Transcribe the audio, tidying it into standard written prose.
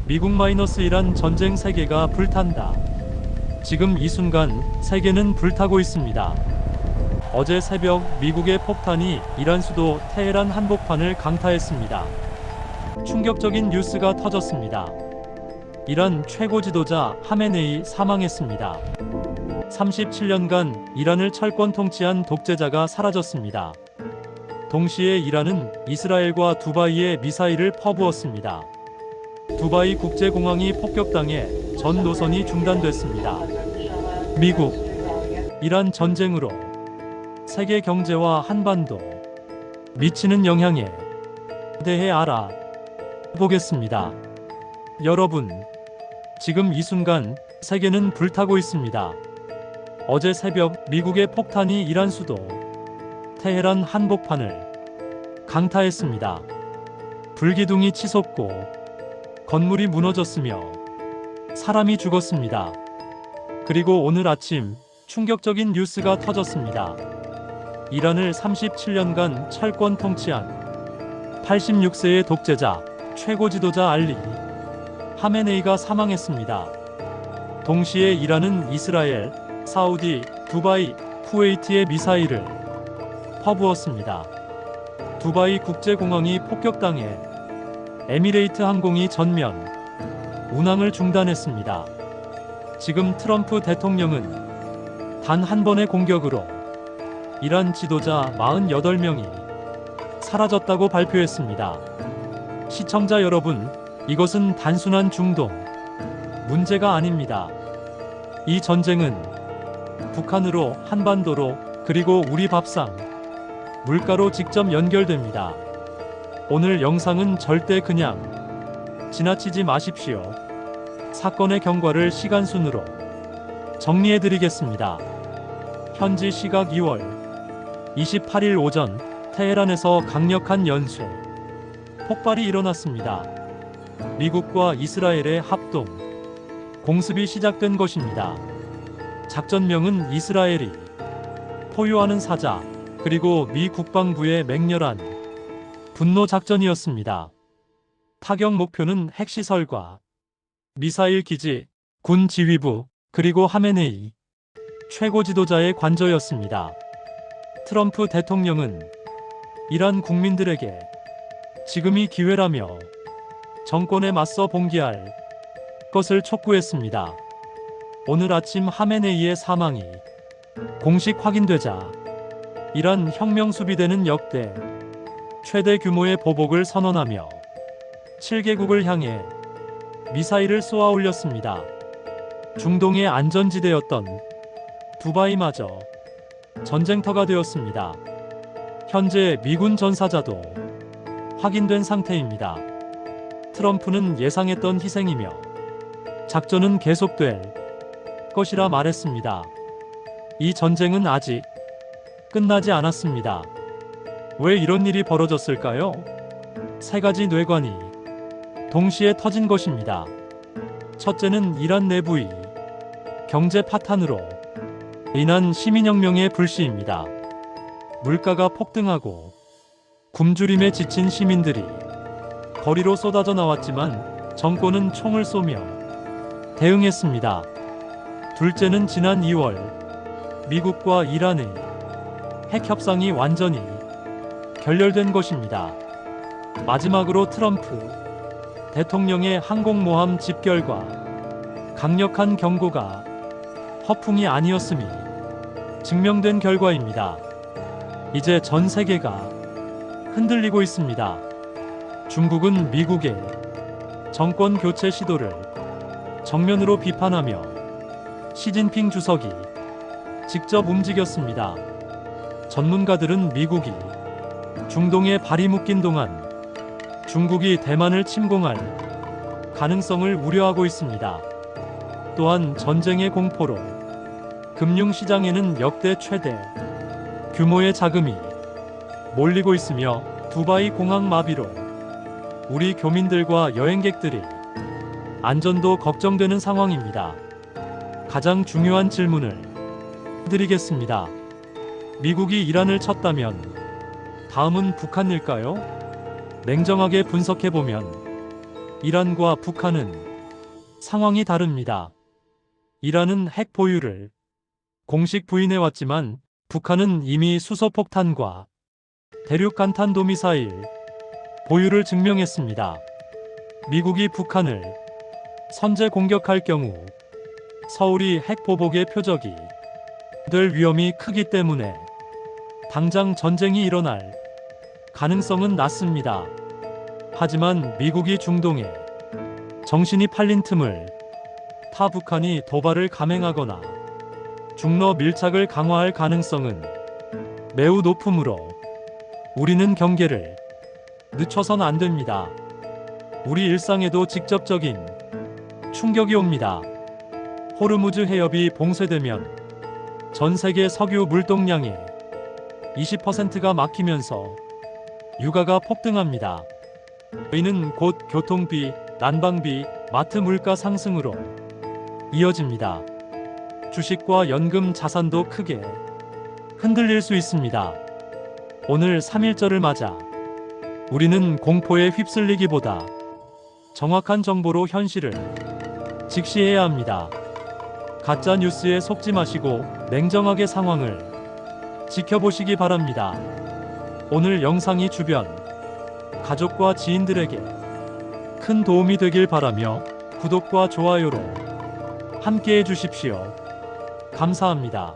미국-이란 전쟁 세계가 불탄다. 지금 이 순간 세계는 불타고 있습니다. 어제 새벽 미국의 폭탄이 이란 수도 테헤란 한복판을 강타했습니다. 충격적인 뉴스가 터졌습니다. 이란 최고 지도자 하메네이 사망했습니다. 37년간 이란을 철권 통치한 독재자가 사라졌습니다. 동시에 이란은 이스라엘과 두바이에 미사일을 퍼부었습니다. 두바이 국제공항이 폭격당해 전 노선이 중단됐습니다. 미국, 이란 전쟁으로 세계 경제와 한반도 미치는 영향에 대해 알아보겠습니다. 여러분, 지금 이 순간 세계는 불타고 있습니다. 어제 새벽 미국의 폭탄이 이란 수도 테헤란 한복판을 강타했습니다. 불기둥이 치솟고 건물이 무너졌으며 사람이 죽었습니다. 그리고 오늘 아침 충격적인 뉴스가 터졌습니다. 이란을 37년간 철권 통치한 86세의 독재자, 최고 지도자 알리 하메네이가 사망했습니다. 동시에 이란은 이스라엘, 사우디, 두바이, 쿠웨이트에 미사일을 퍼부었습니다. 두바이 국제공항이 폭격당해 에미레이트 항공이 전면 운항을 중단했습니다. 지금 트럼프 대통령은 단 한 번의 공격으로 이란 지도자 48명이 사라졌다고 발표했습니다. 시청자 여러분, 이것은 단순한 중동 문제가 아닙니다. 이 전쟁은 북한으로, 한반도로, 그리고 우리 밥상, 물가로 직접 연결됩니다. 오늘 영상은 절대 그냥 지나치지 마십시오. 사건의 경과를 시간순으로 정리해드리겠습니다. 현지 시각 2월 28일 오전 테헤란에서 강력한 연쇄 폭발이 일어났습니다. 미국과 이스라엘의 합동 공습이 시작된 것입니다. 작전명은 이스라엘이 포유하는 사자, 그리고 미 국방부의 맹렬한 분노 작전이었습니다. 타격 목표는 핵시설과 미사일 기지, 군 지휘부, 그리고 하메네이 최고 지도자의 관저였습니다. 트럼프 대통령은 이란 국민들에게 지금이 기회라며 정권에 맞서 봉기할 것을 촉구했습니다. 오늘 아침 하메네이의 사망이 공식 확인되자 이란 혁명 수비대는 역대 최대 규모의 보복을 선언하며 7개국을 향해 미사일을 쏘아 올렸습니다. 중동의 안전지대였던 두바이마저 전쟁터가 되었습니다. 현재 미군 전사자도 확인된 상태입니다. 트럼프는 예상했던 희생이며 작전은 계속될 것이라 말했습니다. 이 전쟁은 아직 끝나지 않았습니다. 왜 이런 일이 벌어졌을까요? 세 가지 뇌관이 동시에 터진 것입니다. 첫째는 이란 내부의 경제 파탄으로 인한 시민혁명의 불씨입니다. 물가가 폭등하고 굶주림에 지친 시민들이 거리로 쏟아져 나왔지만 정권은 총을 쏘며 대응했습니다. 둘째는 지난 2월 미국과 이란의 핵 협상이 완전히 결렬된 것입니다. 마지막으로 트럼프 대통령의 항공모함 집결과 강력한 경고가 허풍이 아니었음이 증명된 결과입니다. 이제 전 세계가 흔들리고 있습니다. 중국은 미국의 정권 교체 시도를 정면으로 비판하며 시진핑 주석이 직접 움직였습니다. 전문가들은 미국이 중동에 발이 묶인 동안 중국이 대만을 침공할 가능성을 우려하고 있습니다. 또한 전쟁의 공포로 금융시장에는 역대 최대 규모의 자금이 몰리고 있으며 두바이 공항 마비로 우리 교민들과 여행객들이 안전도 걱정되는 상황입니다. 가장 중요한 질문을 드리겠습니다. 미국이 이란을 쳤다면 다음은 북한일까요? 냉정하게 분석해보면 이란과 북한은 상황이 다릅니다. 이란은 핵 보유를 공식 부인해왔지만 북한은 이미 수소폭탄과 대륙간탄도미사일 보유를 증명했습니다. 미국이 북한을 선제 공격할 경우 서울이 핵보복의 표적이 될 위험이 크기 때문에 당장 전쟁이 일어날 가능성은 낮습니다. 하지만 미국이 중동에 정신이 팔린 틈을 타 북한이 도발을 감행하거나 중러 밀착을 강화할 가능성은 매우 높으므로 우리는 경계를 늦춰선 안 됩니다. 우리 일상에도 직접적인 충격이 옵니다. 호르무즈 해협이 봉쇄되면 전 세계 석유 물동량의 20%가 막히면서 유가가 폭등합니다. 이는 곧 교통비, 난방비, 마트 물가 상승으로 이어집니다. 주식과 연금 자산도 크게 흔들릴 수 있습니다. 오늘 3.1절을 맞아 우리는 공포에 휩쓸리기보다 정확한 정보로 현실을 직시해야 합니다. 가짜 뉴스에 속지 마시고 냉정하게 상황을 지켜보시기 바랍니다. 오늘 영상이 주변 가족과 지인들에게 큰 도움이 되길 바라며 구독과 좋아요로 함께해 주십시오. 감사합니다.